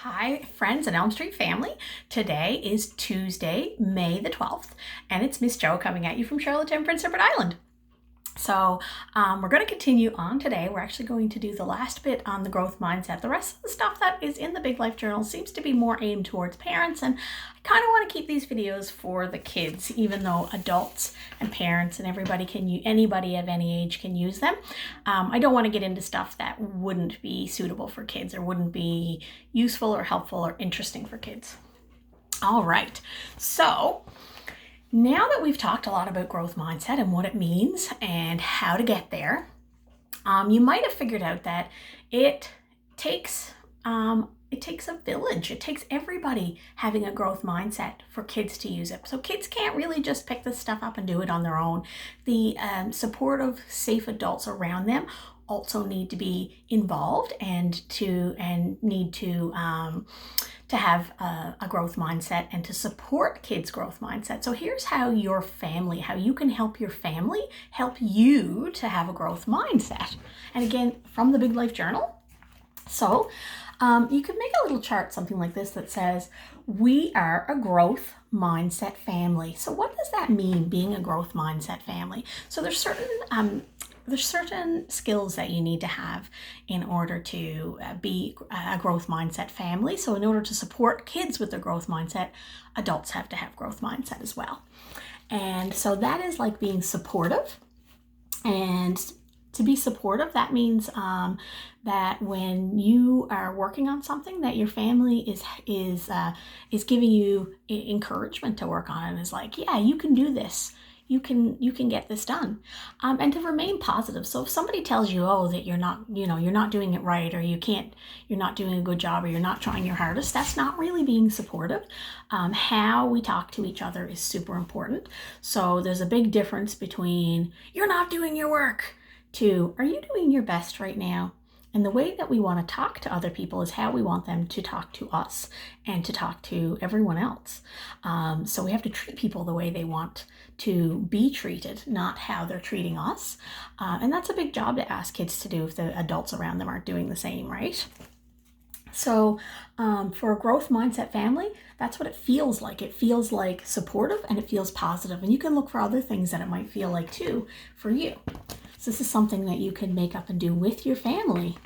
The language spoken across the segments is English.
Hi, friends and Elm Street family. Today is Tuesday, May the 12th, and it's Miss Jo coming at you from Charlottetown, Prince Edward Island. So we're going to continue on today. We're actually going to do the last bit on the growth mindset. The rest of the stuff that is in the Big Life Journal seems to be more aimed towards parents, and I kind of want to keep these videos for the kids, even though adults and parents and anybody of any age can use them. I don't want to get into stuff that wouldn't be suitable for kids or wouldn't be useful or helpful or interesting for kids. All right, so now that we've talked a lot about growth mindset and what it means and how to get there, you might have figured out that it takes a village. It takes everybody having a growth mindset for kids to use it. So kids can't really just pick this stuff up and do it on their own. The supportive, safe adults around them also need to be involved and need to have a growth mindset and to support kids' growth mindset. So here's how you can help your family help you to have a growth mindset. And again, from the Big Life Journal. So you could make a little chart, something like this, that says, we are a growth mindset family. So what does that mean, being a growth mindset family? So there's certain skills that you need to have in order to be a growth mindset family. So in order to support kids with their growth mindset, adults have to have growth mindset as well. And so that is like being supportive. And to be supportive, that means that when you are working on something, that your family is giving you encouragement to work on it, and is like, yeah, you can do this. You can get this done, and to remain positive. So if somebody tells you, oh, that you're not doing it right, or you're not doing a good job, or you're not trying your hardest, that's not really being supportive. How we talk to each other is super important. So there's a big difference between you're not doing your work to are you doing your best right now? And the way that we want to talk to other people is how we want them to talk to us and to talk to everyone else. So we have to treat people the way they want to be treated, not how they're treating us. And that's a big job to ask kids to do if the adults around them aren't doing the same, right? So for a growth mindset family, that's what it feels like. It feels like supportive and it feels positive. And you can look for other things that it might feel like too for you. So this is something that you can make up and do with your family.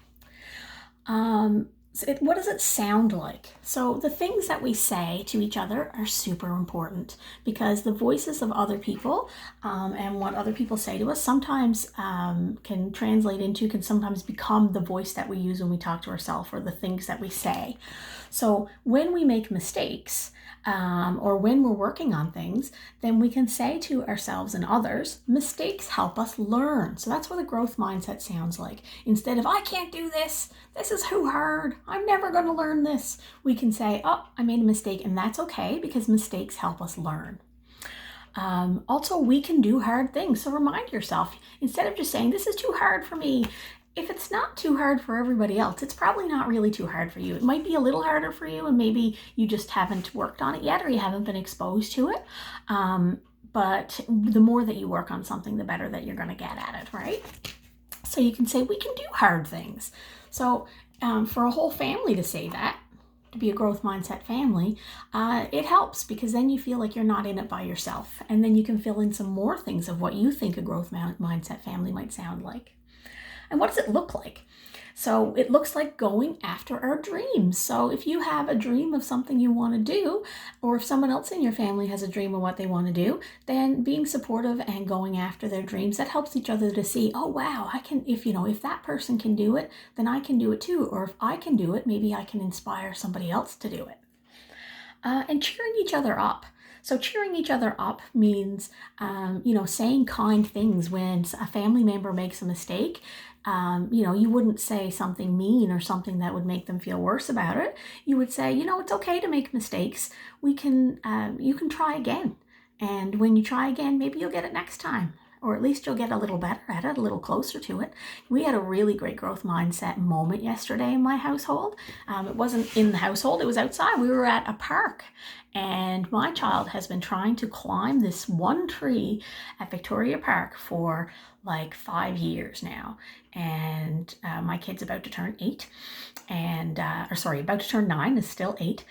What does it sound like? So the things that we say to each other are super important, because the voices of other people and what other people say to us sometimes can sometimes become the voice that we use when we talk to ourselves, or the things that we say. So when we make mistakes, or when we're working on things, then we can say to ourselves and others, mistakes help us learn. So that's what a growth mindset sounds like. Instead of, I can't do this, this is too hard, I'm never going to learn this, we can say, oh, I made a mistake, and that's okay, because mistakes help us learn. Also, we can do hard things. So remind yourself, instead of just saying, this is too hard for me, if it's not too hard for everybody else, it's probably not really too hard for you. It might be a little harder for you, and maybe you just haven't worked on it yet, or you haven't been exposed to it. But the more that you work on something, the better that you're going to get at it, right? So you can say, we can do hard things. So for a whole family to say that, to be a growth mindset family, it helps, because then you feel like you're not in it by yourself. And then you can fill in some more things of what you think a growth mindset family might sound like. And what does it look like? So it looks like going after our dreams. So if you have a dream of something you want to do, or if someone else in your family has a dream of what they want to do, then being supportive and going after their dreams, that helps each other to see, oh wow, if that person can do it, then I can do it too. Or if I can do it, maybe I can inspire somebody else to do it. And cheering each other up. So cheering each other up means, saying kind things when a family member makes a mistake. You wouldn't say something mean or something that would make them feel worse about it. You would say, it's okay to make mistakes. You can try again. And when you try again, maybe you'll get it next time. Or at least you'll get a little better at it, a little closer to it. We had a really great growth mindset moment yesterday in my household. It wasn't in the household, it was outside. We were at a park, and my child has been trying to climb this one tree at Victoria Park for like 5 years now. And my kid's about to turn 8. and or sorry, about to turn 9, is still 8.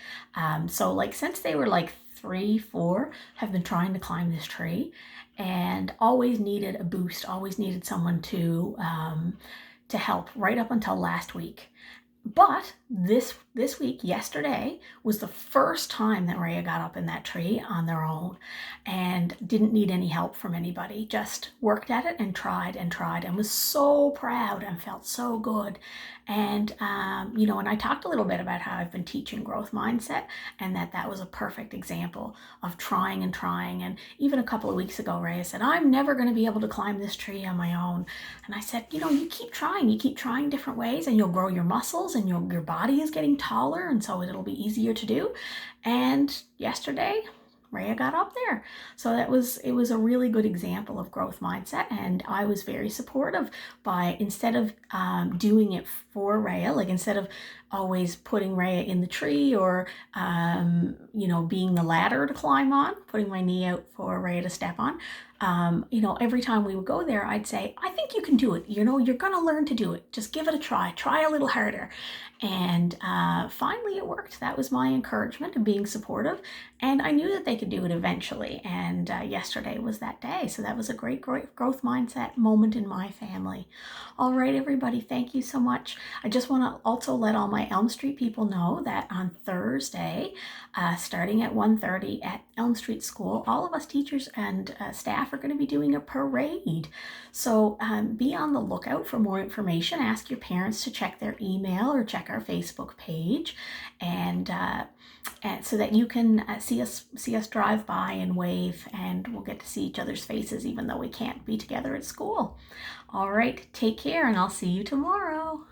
So like since they were like 3, 4, have been trying to climb this tree, and always needed a boost, always needed someone to help right up until last week. But this week, yesterday, was the first time that Rhea got up in that tree on their own and didn't need any help from anybody. Just worked at it and tried and was so proud and felt so good. And, and I talked a little bit about how I've been teaching growth mindset, and that was a perfect example of trying. And even a couple of weeks ago, Rhea said, I'm never going to be able to climb this tree on my own. And I said, you keep trying different ways, and you'll grow your muscles, and your body is getting taller, and so it'll be easier to do. And yesterday, Rhea got up there. So it was a really good example of growth mindset, and I was very supportive by, instead of doing it for Rhea, like instead of always putting Rhea in the tree or being the ladder to climb on, putting my knee out for Rhea to step on, every time we would go there, I'd say, I think you can do it. You're going to learn to do it. Just give it a try. Try a little harder. And finally it worked. That was my encouragement and being supportive. And I knew that they could do it eventually. And yesterday was that day. So that was a great growth mindset moment in my family. All right, everybody, thank you so much. I just want to also let all my Elm Street people know that on Thursday, starting at 1:30 at Elm Street School, all of us teachers and staff are going to be doing a parade. So be on the lookout for more information. Ask your parents to check their email or check our Facebook page, and so that you can see us drive by and wave, and we'll get to see each other's faces even though we can't be together at school. All right, take care, and I'll see you tomorrow.